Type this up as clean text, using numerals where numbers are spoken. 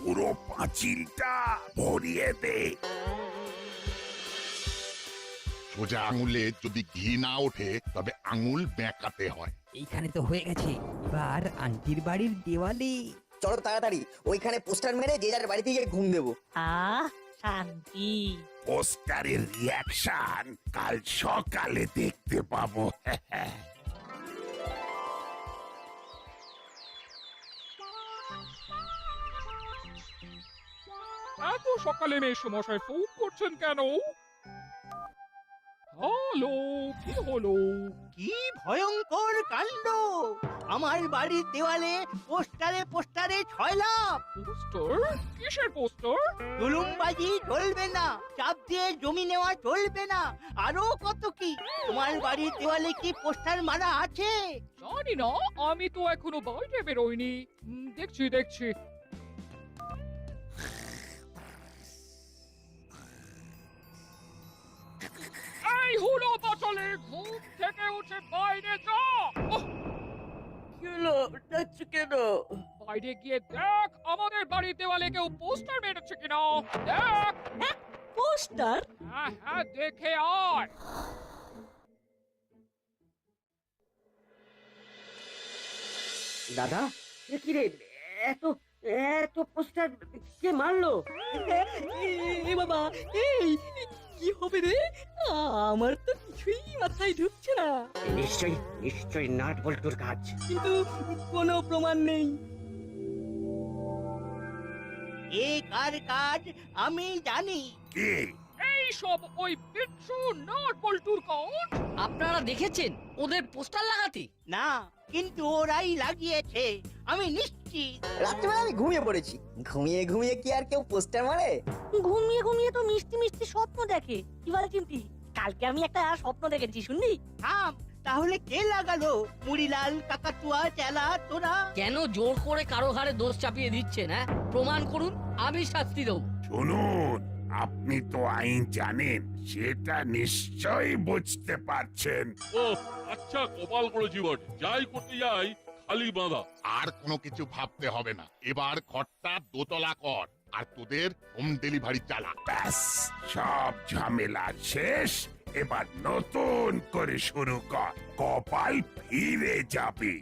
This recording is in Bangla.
পুরো পাঁচিলটা ভরিয়ে দে। সোজা আঙুলে যদি ঘি না ওঠে তবে আঙুল বেঁকাতে হয়। এইখানে তো হয়ে গেছে, এবার আন্টির বাড়ির দেওয়ালে। চলো তাড়াতাড়ি ওইখানে পোস্টার মেরে যে যার বাড়িতে গিয়ে ঘুম দেবো। শান্তি। পোস্টারের রিয়াকশন কাল সকালে দেখতে পাবো। এত সকালে মেসমশাই ফোন করছেন কেন? হ্যালো, কি হলো? কি ভয়ঙ্কর কাণ্ড! আমার বাড়ির দেওয়ালে পোস্টারে পোস্টারে ছয়লাভ। পোস্টার? কিসের পোস্টার? জুলুমবাজি চলবে না, চাপ দিয়ে জমি নেওয়া চলবে না, আরো কত কি। তোমার বাড়ির দেওয়ালে কি পোস্টার মারা আছে? জানি না, আমি তো এখনো বাইরে বেরোইনি। দেখছি দেখছি। এই হলো বাচালে, ঘুম থেকে উঠে বাইরে যা। ওহ, কি হলো, ডাকছো কেন? বাইরে গিয়ে দেখ আমাদের বাড়ির দেওয়ালে কেউ পোস্টার মেরেছে কিনা। দেখ। পোস্টার? হ্যাঁ হ্যাঁ, দেখে আয়। দাদা, এ কি রে, এত এত পোস্টার কে মারলো? এ বাবা, এই কি হবে রে? আমার তো কিছুই মাথায় ঢুকছে না, নিশ্চয়ই নিশ্চয়ই নাট বল্টুর কাজ। কিন্তু কোনো প্রমাণ নেই। এ কার কাজ আমি জানি। কি? এই সব ওই বিচ্ছু নট পল্টুর কাজ। আপনারা দেখেছেন ওদের পোস্টার লাগাতে? না, কিন্তু ওরাই লাগিয়েছে, আমি নিশ্চিত। রাত্রিবেলা আমি ঘুমিয়ে পড়েছি। ঘুমিয়ে ঘুমিয়ে কি আর কেউ পোস্টার মারে? ঘুমিয়ে ঘুমিয়ে তো মিষ্টি মিষ্টি স্বপ্ন দেখে। কি বলে চিমটি, কালকে আমি একটা স্বপ্ন দেখেছি, শুনলি? থাম, তাহলে কে লাগালো? মুড়িলাল, কাকাতুয়া, চেলা, তোরা? কেন জোর করে কারো ঘাড়ে দোষ চাপিয়ে দিচ্ছেন? হ্যাঁ, প্রমাণ করুন, আমি শাস্তি দেবো। শুনুন, আপনি তো আইন জানেন, সেটা নিশ্চয়ই বুঝতে পারছেন। ও আচ্ছা, কপাল করেছি বটে, যাই করতে যাই খালি বাঁধা। আর কোনো কিছু ভাবতে হবে না, এবার ঘরটা দোতলা কর আর তোদের হোম ডেলিভারি চালা। ব্যাস, সব ঝামেলা শেষ। এবার নতুন করে শুরু কর, কপাল ফিরে যাবে।